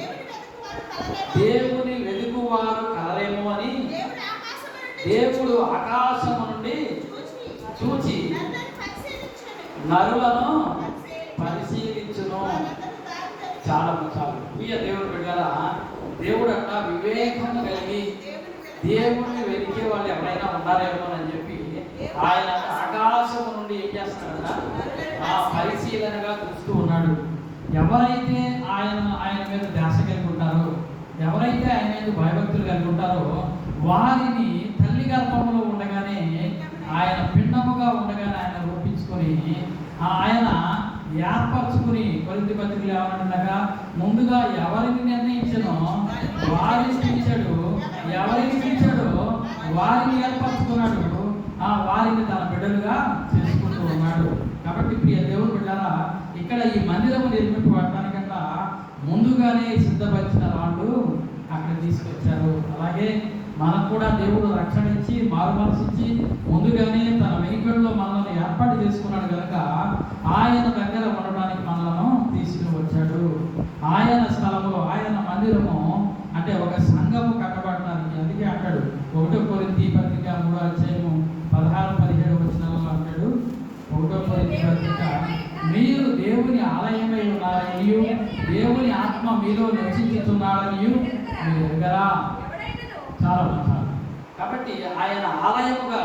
దేవుని వెలుగువారు కలరేమో అని దేవుడు ఆకాశము నుండి చూచి నరులను పరిశీలించును. చాలా ప్రియ దేవుడు బిడ్డలారా, దేవుడు అంట వివేకము కలిగి దేవుణ్ణి వెలిగే వాళ్ళు ఎవరైనా ఉన్నారేమో అని చెప్పి ఆయన ఆకాశము నుండి ఏం చేస్తున్నాడంట, పరిశీలనగా చూస్తూ ఉన్నాడు. ఎవరైతే ఆయన మీద ధ్యాస కలిగి ఉంటారో, ఎవరైతే ఆయన మీద భయభక్తులు కలిగి ఉంటారో వారిని తల్లి గర్భంలో ఉండగానే, ఆయన పిండముగా ఉండగానే ఆయన రూపించుకొని ఆయన ఏర్పరచుకుని, కొరింథీ పత్రికలో ఏమన్నాక, ముందుగా ఎవరిని నిర్ణయించనో వారిని పిలిచాడు, ఎవరిని పిలిచాడో వారిని ఏర్పరచుకున్నాడు, వారిని తన బిడ్డలుగా చేసుకుంటూ ఉన్నాడు. కాబట్టి ప్రియ దేవుని బిడ్డలారా, ఇక్కడ ఈ మందిరము నిర్మింపబడటానికన్నా ముందుగానే సిద్ధపరిచిన వాళ్ళు అక్కడ తీసుకొచ్చారు. అలాగే మనకు కూడా దేవుడు రక్షణ ఇచ్చి మారు మనసు ఇచ్చి ముందుగానే తన వెనుకల్లో మనల్ని ఏర్పాటు చేసుకున్నాడు కనుక ఆయన దగ్గర ఉండడానికి మనలను తీసుకుని వచ్చాడు. ఆయన స్థలము, ఆయన మందిరము అంటే ఒక సంఘము కట్టబడటానికి. అందుకే అంటాడు 1 కొరింథీ పత్రిక 3వ అధ్యాయము 16-17 వచనాలలో అంటాడు, 1 కొరింథీ పత్రిక, మీరు దేవుని ఆలయమై ఉన్నారనియు దేవుని ఆత్మ మీలో నివసించుతున్నాడనియు మీరు ఎరుగరా. చాలా కాబట్టి ఆయన ఆలయముగా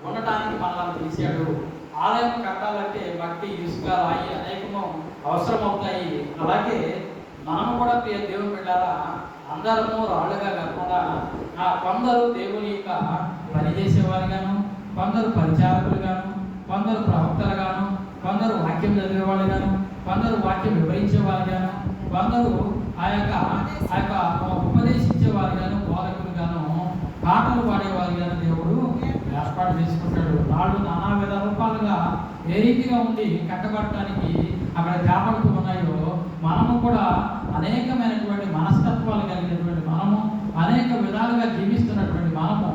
ఉండటానికి మనల్ని తీశాడు. ఆలయం కట్టాలంటే మట్టి, ఇసుక, రాయి అనేకము అవసరం అవుతాయి. అలాగే మనము కూడా ప్రియ దేవుని బిడ్డారా అందరము రాళ్ళుగా కాకుండా కొందరు దేవుని యొక్క పనిచేసేవారుగాను, కొందరు పరిచారకులుగాను, కొందరు ప్రవక్తలుగాను, కొందరు వాక్యం చదివేవాళ్ళుగాను, కొందరు వాక్యం వివరించేవారుగాను, కొందరు ఆ యొక్క ఉపదేశించేవారుగాను, బోధకులుగాను, పాటలు పాడేవారుగాను దేవుడు ఏర్పాటు చేసుకుంటాడు. రాళ్ళు నానా విధ రూపాలుగా ఏ రీతిగా ఉండి కట్టబడటానికి అక్కడ చేపడుతూ ఉన్నాయో మనము కూడా అనేకమైనటువంటి మనస్తత్వాలు కలిగినటువంటి మనము, అనేక విధాలుగా జీవిస్తున్నటువంటి మనము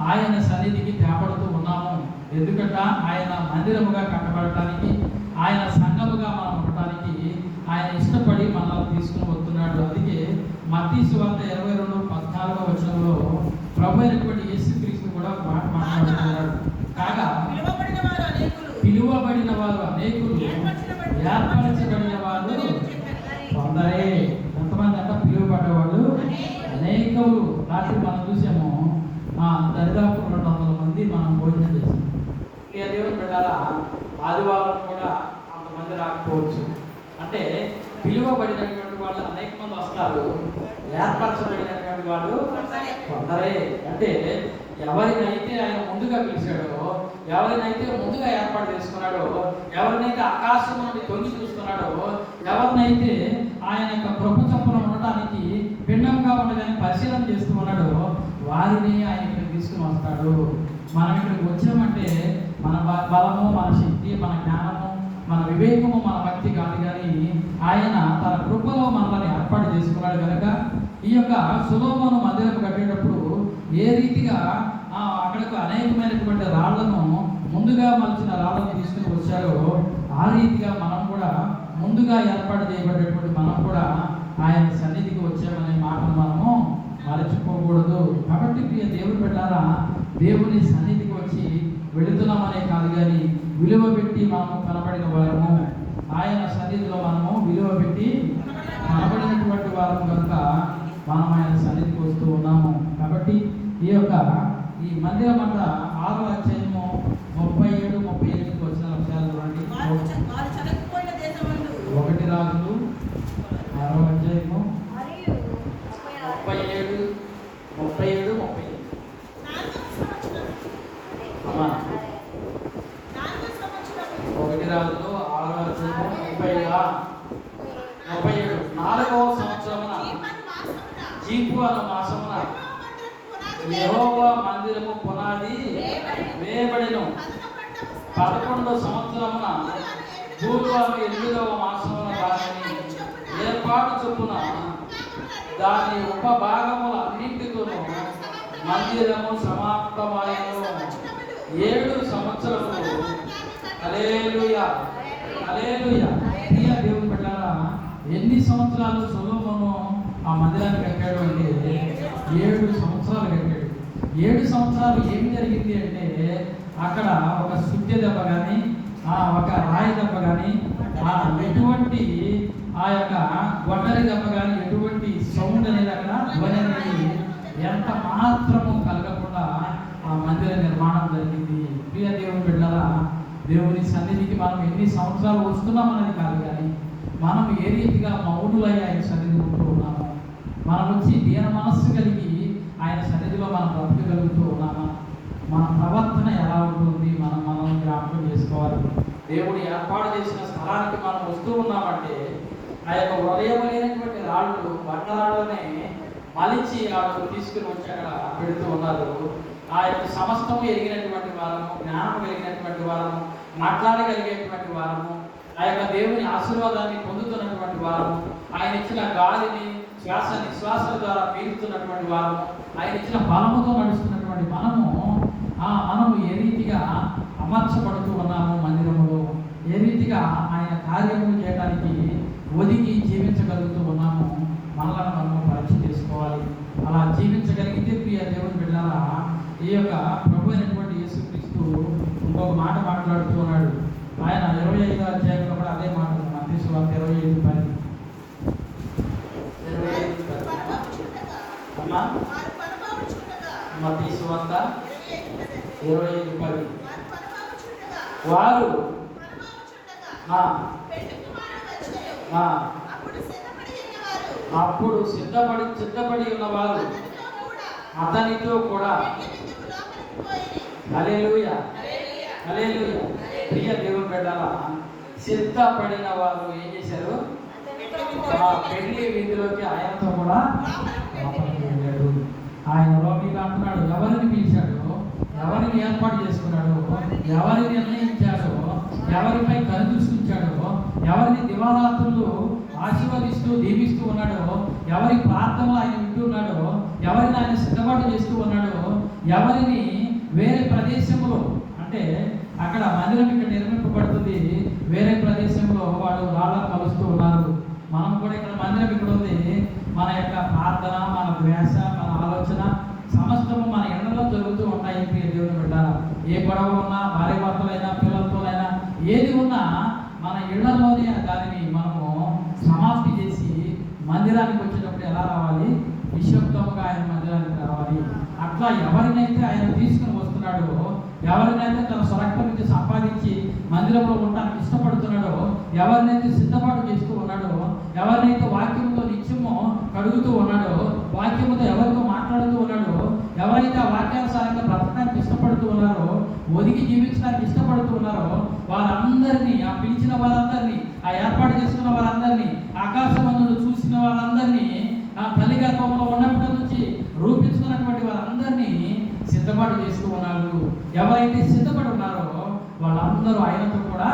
ఆయన సన్నిధికి తేపడుతూ ఉన్నాము. ఎందుకంట ఆయన మందిరముగా కట్టబడటానికి, ఆయన సంఘముగా మనం ఉండటానికి ఆయన ఇష్టపడి మనల్ని తీసుకుని వస్తున్నాడు. అందుకే మత్తయి సువార్త 22:14 వచనంలో ప్రభు అయినటువంటి యేసుక్రీస్తు కూడా మాట్లాడుతున్నాడు. కాగా పిలువబడిన వారు అనేకులు, ఏర్పరచబడిన వారు కొందరే. ఎంతమంది అంట? పిలువబడ్డవాళ్ళు అనేకులు. రాత్రి మనం చూసాము దరిదాపు 200 మంది మనం భోజనం చేసాం. ఇక దేవుని బిడ్డారా ఆదివారం కూడా అంతమంది రాకపోవచ్చు. అంటే పిలువబడినటువంటి వాళ్ళు అనేక మంది వస్తారు, ఏర్పరచబడినటువంటి వాళ్ళు కొందరే. అంటే ఎవరినైతే ఆయన ముందుగా పిలిచాడో, ఎవరినైతే ముందుగా ఏర్పాటు చేసుకున్నాడో, ఎవరినైతే ఆకాశం నుండి తొంగి చూస్తున్నాడో, ఎవరినైతే ఆయన యొక్క ప్రభుత్వంలో ఉండటానికి భిన్నంగా ఉండగానే పరిశీలన చేస్తూ ఉన్నాడో వారిని ఆయన ఇక్కడికి తీసుకుని వస్తాడు. మనం ఇక్కడికి వచ్చామంటే మన బలము, మన శక్తి, మన జ్ఞానము, మన వివేకము, మన భక్తి కాదు, కానీ ఆయన తన కృపలో మనల్ని ఏర్పాటు చేసుకున్నాడు. కనుక ఈ యొక్క సొలొమోను మందిరం కట్టేటప్పుడు ఏ రీతిగా అక్కడకు అనేకమైనటువంటి రాళ్లను, ముందుగా మలిచిన రాళ్లను తీసుకుని వచ్చారో ఆ రీతిగా మనం కూడా ముందుగా ఏర్పాటు చేయబడేటువంటి మనం కూడా ఆయన సన్నిధికి వచ్చామనే మాటను మనము మరచిపోకూడదు. కాబట్టి ప్రియ దేవుని బిడ్డారా, దేవుని సన్నిధికి వచ్చి వెళుతున్నామనే కాదు, కానీ విలువ పెట్టి మనము కనబడిన వారము, ఆయన సన్నిధిలో మనము విలువ పెట్టి కనబడినటువంటి వారము కనుక మనం ఆయన సన్నిధికి వస్తూ ఉన్నాము. కాబట్టి ఈ మందిరం అంతా 6వ అధ్యాయము 37-38 వచ్చిన విషయాలు చూడండి. 1 రాజులు 6వ అధ్యాయము 37-38. అమ్మా 1 రాజులు 6వ అధ్యాయము 37. 4వ సంవత్సరమున జీపు అను మాసమున యెహోవా మందిరము పునాది వేయబడెను. 11వ సంవత్సరమున పూర్వము 8వ మాసమున దానిని ఏర్పాటు చొప్పున దాని ఉపభాగముల అన్నింటితోనూ మందిరము సమాప్తమాయెను. 7 సంవత్సరములు. హల్లెలూయా, హల్లెలూయా. ప్రియ దేవుని బిడ్డలారా, ఎన్ని సంవత్సరాలు సొలొమోను ఆ మందిరాన్ని కట్టాడు అంటే 7 సంవత్సరాలు కట్టాడు. 7 సంవత్సరాలు ఏమి జరిగింది అంటే అక్కడ ఒక సుత్య దెబ్బ కానీ, ఒక రాయి దెబ్బ కానీ, ఎటువంటి ఆ యొక్క గొడ్డలి దెబ్బ కానీ, ఎటువంటి సౌండ్ అనేది అక్కడ ధ్వని అనేది ఎంత మాత్రము కలగకుండా ఆ మందిర నిర్మాణం జరిగింది. ప్రియ దేవుని బిడ్డలారా, దేవుని సన్నిధికి మనం ఎన్ని సంవత్సరాలు వస్తున్నాం అనేది కాదు, కానీ మనం ఏ రీతిగా మౌనులై ఆయన సన్నిధి ఉంటూ ఉన్నాము, మనం వచ్చి దీన మనస్సు కలిగి ఆయన సన్నిధిలో మనం బ్రతకగలుగుతూ ఉన్నామా, మన ప్రవర్తన ఎలా ఉంటుంది, మనం జ్ఞాపకం చేసుకోవాలి. దేవుడు ఏర్పాటు చేసిన స్థలానికి మనం వస్తూ ఉన్నామంటే ఆ యొక్క హృదయం లేనటువంటి రాళ్ళు, బండరాళ్ళనే మలిచి వాళ్ళు తీసుకుని వచ్చి అక్కడ పెడుతూ ఉన్నారు. ఆ యొక్క సమస్తము ఎరిగినటువంటి వారము, జ్ఞానం కలిగినటువంటి వారము, మాట్లాడగలిగేటువంటి వారము, ఆ యొక్క దేవుని ఆశీర్వాదాన్ని పొందుతున్నటువంటి వారము, ఆయన ఇచ్చిన గాలిని, శ్వాస నిశ్వాసాల ద్వారా పీలుతున్నటువంటి వారము, ఆయన ఇచ్చిన బలముతో నడుస్తున్నటువంటి మనము ఏ రీతిగా అమర్చబడుతూ ఉన్నాము మందిరములో, ఏ రీతిగా ఆయన కార్యములు చేయడానికి ఒదిగి జీవించగలుగుతూ ఉన్నాము, మనలను మనము పరీక్ష చేసుకోవాలి. అలా జీవించగలిగితే ప్రియ దేవుని బిడ్డలారా, ఈ యొక్క ప్రభు అయినటువంటి యేసుక్రీస్తు ఇంకొక మాట మాట్లాడుతూ ఉన్నాడు. ఆయన 25వ అధ్యాయంలో కూడా అదే మాట, మత్తయి సువార్త 25:10. మత్తయి సువార్త 25:10. వారు ఆ, ఆ, అప్పుడు సిద్ధపడి ఉన్నవారు అతనితో కూడా హల్లెలూయా హల్లెలూయా. ప్రియ దేవుని బిడ్డలారా, సిద్ధపడిన వారు ఏం చేశారు? ఆ పెళ్లి విధిలోకి ఆయనతో కూడా లోపలికి వెళ్ళాడు. ఆయన రోమిగా అంటున్నాడు, ఎవరిని పిలిచాడు, ఎవరిని ఏర్పాటు చేసుకున్నాడు, ఎవరిని నిర్ణయించాడో, ఎవరిపై కనుదృష్టించాడో, ఎవరిని దివారాత్రులు ఆశీర్వదిస్తూ దీవిస్తూ ఉన్నాడో, ఎవరి ప్రార్థనలు ఆయన వింటూ ఉన్నాడో, ఎవరిని ఆయన సిద్ధపాటు చేస్తూ ఉన్నాడో, ఎవరిని వేరే ప్రదేశంలో, అంటే అక్కడ మందిరం ఇక్కడ నిర్మింపబడుతుంది, వేరే ప్రదేశంలో వాళ్ళు రాళ్ళను కలుస్తూ ఉన్నారు. మనం కూడా ఇక్కడ మందిరం ఇక్కడ ఉంది. మన యొక్క ప్రార్థన, మన ద్వేష, మన ఆలోచన సమస్తము మన ఎండలో జరుగుతూ ఉంటాయి. దేవుని బిడ్డ, ఏ గొడవ ఉన్నా, భార్య భర్తలైనా, పిల్లలతోనైనా ఏది ఉన్నా మన ఇళ్లలోనే దానిని మనము సమాప్తి చేసి మందిరానికి వచ్చేటప్పుడు ఎలా రావాలి? నిశ్శబ్దముగా ఆయన మందిరానికి రావాలి. అట్లా ఎవరినైతే ఆయన తీసుకుని వస్తున్నాడో, ఎవరినైతే తన స్వరక్తం నుంచి సంపాదించి మందిరంలో ఉండడానికి ఇష్టపడుతున్నాడో, ఎవరినైతే సిద్ధపాటు చేస్తూ ఉన్నాడో, ఎవరినైతే వాక్యంతో నిత్యము కడుగుతూ ఉన్నాడో, వాక్యముతో ఎవరితో మాట్లాడుతూ ఉన్నాడో, ఎవరైతే ఆ వాక్యానుసారంగా బ్రతకడానికి ఇష్టపడుతూ ఉన్నారో, ఒదిగి జీవించడానికి ఇష్టపడుతూ ఉన్నారో, వారందరినీ, ఆ పిలిచిన వారందరినీ, ఆ ఏర్పాటు చేసుకున్న వారందరినీ, ఆకాశమందును చూసిన వారందరినీ, ఆ తల్లి గర్భంలో ఉన్నప్పటి నుంచి రూపించుకున్నటువంటి వారందరినీ సిద్ధపాటు చేస్తూ ఉన్నారు. ఎవరైతే సిద్ధపడి ఉన్నారో వాళ్ళందరూ ఆయనతో కూడా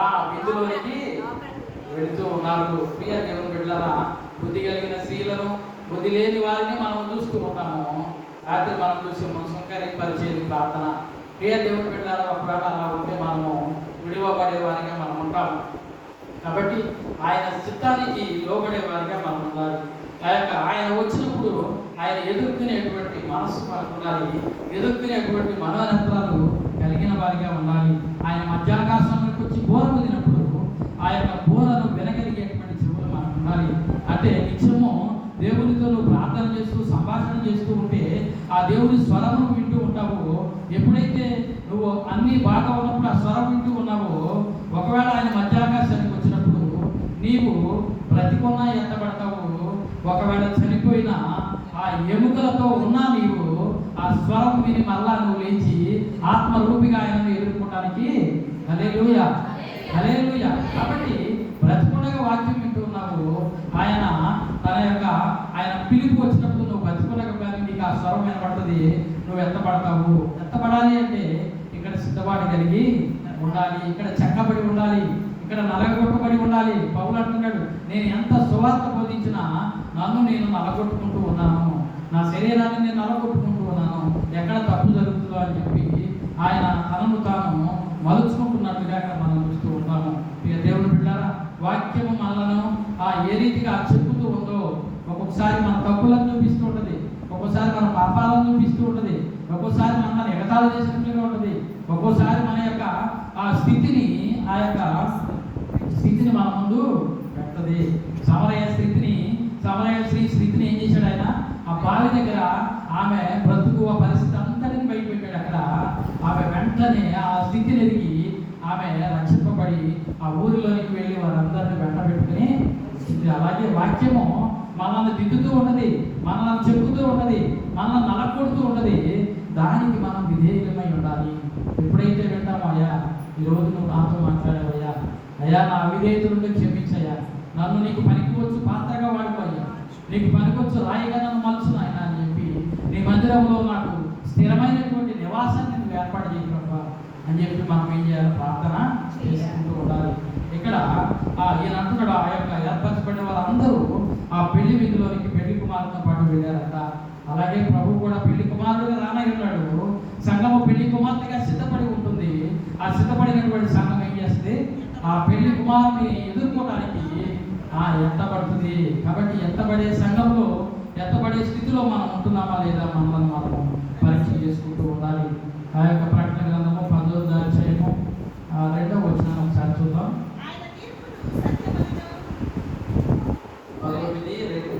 ఆ విధులోనికి వెళుతూ ఉన్నారు. ప్రియ దేవుని బిడ్డలారా, బుద్ధి కలిగిన స్త్రీలను, బుద్ధి లేని వారిని మనం చూస్తూ ఉంటాము. రాత్రి మనం చూసి మనసుకరి పరిచయం ప్రార్థన. ప్రియ దేవుని బిడ్డలారా, ఒకవేళ అలా ఉంటే మనము విడివబడే వారిగా మనం ఉంటాము. కాబట్టి ఆయన చిత్తానికి లోబడే వారిగా మనం ఉండాలి. ఆయన వచ్చినప్పుడు ఆయన ఎదుర్కొనేటువంటి మనస్సు మనకు ఉండాలి, ఎదుర్కొనేటువంటి మనోనేత్రాలు కలిగిన వారిగా ఉండాలి. ఆయన మధ్యాకాశంలోకి వచ్చి బోర ఊదినప్పుడు ఆ యొక్క బోరను వినగలిగేటువంటి చెవులు మనకు ఉండాలి. అంటే నిత్యము దేవునితో నువ్వు ప్రార్థన చేస్తూ సంభాషణ చేస్తూ ఉంటే ఆ దేవుని స్వరమును వింటూ ఉంటావు. ఎప్పుడైతే నువ్వు అన్ని బాగా ఉన్నప్పుడు ఆ స్వరం వింటూ ఉన్నావో, ఒకవేళ ఆయన మధ్యాకాశానికి వచ్చినప్పుడు నీవు బ్రతికున్నా ఎత్తబడతావు, ఒకవేళ చనిపోయినా ఆ ఎముకలతో ఉన్నా నీవు ఆ స్వరం విని మళ్ళా నువ్వు లేచి ఆత్మరూపిగా ఆయనను ఎదుర్కోవడానికి హల్లెలూయా హల్లెలూయా. కాబట్టి బ్రతికుండగా వాక్యం వింటూ ఉన్నావు. ఆయన తన యొక్క ఆయన పిలుపు వచ్చినప్పుడు నువ్వు బ్రతికుండగా కానీ నీకు ఆ స్వరం వినబడుతుంది, నువ్వు ఎత్తబడతావు. ఎత్తబడాలి అంటే ఇక్కడ సిద్ధపాటు కలిగి ఉండాలి, ఇక్కడ చెక్కబడి ఉండాలి, ఇక్కడ నలగొట్టబడి ఉండాలి. పౌలు అంటున్నాడు, నేను ఎంత సువార్త బోధించినా నన్ను నేను నలగొట్టుకుంటూ ఉన్నాను, నా శరీరాన్ని నేను నలగొట్టుకుంటూ ఉన్నాను, ఎక్కడ తప్పు జరుగుతుందో అని చెప్పి ఆయన తనను తాను మలుచుకుంటున్నట్టుగా ఇక్కడ మనం చూస్తూ ఉంటాము. ఇక దేవుని బిడ్డలారా, వాక్యము మనలను ఏ రీతిగా చెప్పుతూ ఉందో, ఒక్కొక్కసారి మన తప్పులను చూపిస్తూ ఉంటుంది, ఒక్కోసారి మన పాపాలను చూపిస్తూ ఉంటుంది, ఒక్కోసారి మన ఎగతాళి చేసినట్లుగా ఉంటుంది, ఒక్కోసారి మన యొక్క ఆ స్థితిని మన ముందు పెడుతుంది. సమరయ స్థితిని ఏం చేశాడు ఆయన? ఆ బావి దగ్గర ఆమె బ్రతుకు ఆ పరిస్థితి అంతటిని బయటపెట్టాడు. అక్కడ ఆమె వెంటనే ఆ స్థితిని ఎదిగి ఆమె రక్షింపబడి ఆ ఊరిలోనికి వెళ్ళి వారందరినీ వెంట పెట్టుకుని, అలాగే వాక్యము మనల్ని దిద్దుతూ ఉన్నది, మనల్ని చెప్పుతూ ఉన్నది, మనల్ని నలకొడుతూ ఉన్నది. దానికి మనం విధేయులమై ఉండాలి. ఎప్పుడైతే వింటామో, అయ్యా ఈరోజు నువ్వు నాతో మాట్లాడావయ్యా, అయ్యా నా అవిధేయత నుండి క్షమించయ్యా, నన్ను నీకు పనికివచ్చు పాత్రగా వాడుకోయ్యా, నీకు పనికొచ్చు రాయిగా నన్ను మలుచును ఆయన అని చెప్పి, నీ మందిరంలో నాకు స్థిరమైనటువంటి నివాసాన్ని నువ్వు ఏర్పాటు చేయగలవా అని చెప్పి మనం ఏం చేయాలి? ప్రార్థన చేసుకుంటూ ఉండాలి. ఇక్కడ ఈయన అంటున్నాడు, ఆ యొక్క ఏర్పరచబడిన వారందరూ ఆ పెళ్లి విధిలోనికి పెళ్లి కుమారుతో పాటు వెళ్ళారంట. అలాగే ప్రభు కూడా పెళ్లి కుమారుడుగా రానై ఉన్నాడు. సంఘము పెళ్లి కుమార్తెగా సిద్ధపడి ఉంటుంది. ఆ సిద్ధపడినటువంటి సంఘం ఏం చేస్తుంది? ఆ పెళ్లి కుమారుని ఎదుర్కోవడానికి ఎత్తబడుతుంది. కాబట్టి ఎత్తబడే సంఘంలో, ఎత్తబడే స్థితిలో మనం ఉంటున్నామా లేదా మనల్ని మనం పరీక్ష చేసుకుంటూ ఉండాలి. ఆ యొక్క ప్రకటన గ్రంథము 19వ అధ్యాయము 2వ వచనం ఒకసారి చూద్దాం. 19:2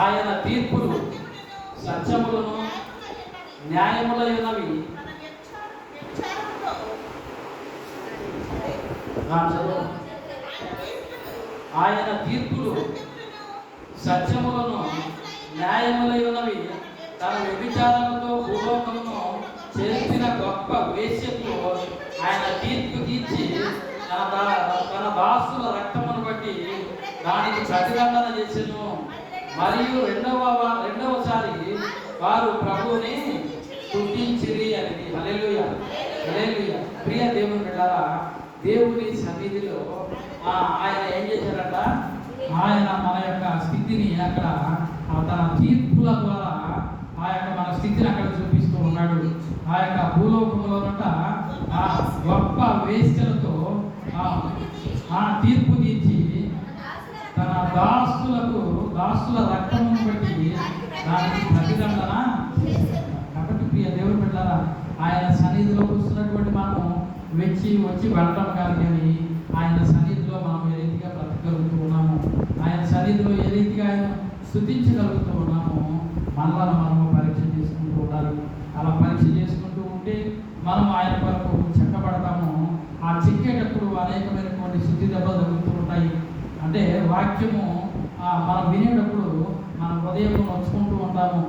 ఆయన తీర్పులు సత్యములను న్యాయములైనవి, చదువు. ఆయన తీర్పులు సత్యములను న్యాయములై ఉన్నవి. తన వ్యభిచారముతో భూలోకమును చేసిన గొప్ప వేశ్యకు ఆయన తీర్పు తీర్చి తన దాసుల రక్తమును బట్టి దానికి ప్రతిదండన చేసెను. మరియు రెండవసారి వారు ప్రభువుని స్తుతించిరి అనేది. హల్లెలూయా, హల్లెలూయా. ప్రియ దేవుని బిడ్డలారా, దేవుని సన్నిధిలో ఆయన ఏం చేశారట? ఆయన మన యొక్క స్థితిని అక్కడ తన తీర్పుల ద్వారా ఆ యొక్క మన స్థితిని అక్కడ చూపిస్తూ ఉన్నాడు. ఆ యొక్క భూలోకంలోనట గొప్ప వేశ్యలతో తీర్పు తీర్చి తన దాసుల రక్తమును బట్టి దానికి ప్రతిదండన చేశాడు. కాబట్టి ప్రియ దేవుని బిడ్డలారా, ఆయన సన్నిధిలో కూర్చున్నటువంటి మనం వచ్చి వెళ్ళడం కాదు, కానీ ఆయన సన్నిధిలో మనం ఏ రీతిగా బ్రతకగలుగుతూ ఉన్నాము, ఆయన సన్నిధిలో ఏ రీతిగా ఆయన స్తుతించగలుగుతూ ఉన్నాము, మనము పరీక్ష చేసుకుంటూ ఉండాలి. అలా పరీక్ష చేసుకుంటూ ఉంటే మనం ఆయన వరకు చెక్కబడతాము. ఆ చెక్కేటప్పుడు అనేకమైనటువంటి శుద్ధి దెబ్బలు తగులుతూ ఉంటాయి. అంటే వాక్యము మనం వినేటప్పుడు మన హృదయం నొచ్చుకుంటూ ఉంటాము.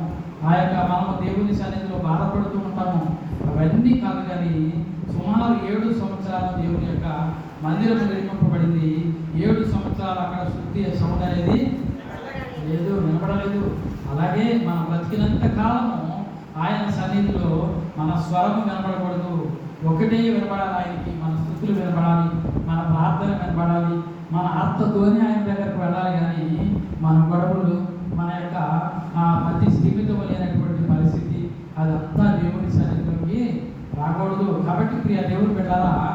ఆ యొక్క మనము దేవుని సన్నిధిలో బాధపడుతూ ఉంటాము. అవన్నీ కాదు, కానీ సుమారు 7 సంవత్సరాలు దేవుని యొక్క మందిరం నిర్మింపబడింది. 7 సంవత్సరాలు అక్కడ శుద్ధి సౌండ్ అనేది లేదు, వినపడలేదు. అలాగే మన బతికినంత కాలము ఆయన సన్నిధిలో మన స్వరము వినపడకూడదు, ఒకటే వినపడాలి. ఆయనకి మన స్తుతులు వినపడాలి, మన ప్రార్థన వినపడాలి, మన ఆత్మతోనే ఆయన దగ్గరకు వెళ్ళాలి. కానీ మన గొడవలు, మన యొక్క ప్రతి స్థిమితం లేనటువంటి పరిస్థితి, అదంతా దేవుని సన్నిధిలోకి రాకూడదు. కాబట్టి ప్రియ దేవుని బిడ్డలారా,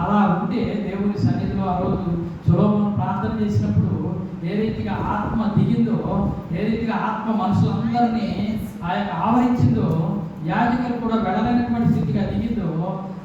అలా ఉంటే దేవుని సన్నిధిలో ఆ రోజు సొలొమోను ప్రార్థన చేసినప్పుడు ఏ రీతిగా ఆత్మ దిగిందో, ఏ రీతిగా ఆత్మ మనుషులందరినీ ఆ యొక్క ఆవరించిందో, యాజకులు కూడా వెళ్ళలేనటువంటి స్థితిగా దిగిందో,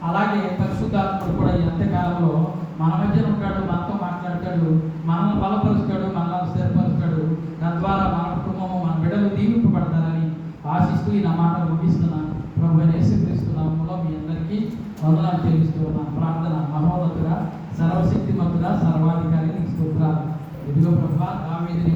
అలాగే పరిశుద్ధాత్ముడు కూడా ఈ అంత్యకాలంలో మన మధ్యన ఉంటాడు, మనతో మాట్లాడతాడు, మనల్ని బలపరుస్తాడు, మనల్ని స్థిరపరుస్తాడు. తద్వారా మన కుటుంబము, మన బిడ్డలు దీవింపబడతారని ఆశిస్తూ ఈ నా మాట ముగిస్తున్నాను. ప్రభువైన యేసుక్రీస్తు నామములో మీ అందరికీ వందనాలు చెల్లిస్తూ ఉన్నాను. ప్రార్థన. మహోన్నతుడా, సర్వశక్తిమంతుడా, సర్వాధికారి, స్తోత్రాలు. ఇదిగో ప్రభువా, దావీదుని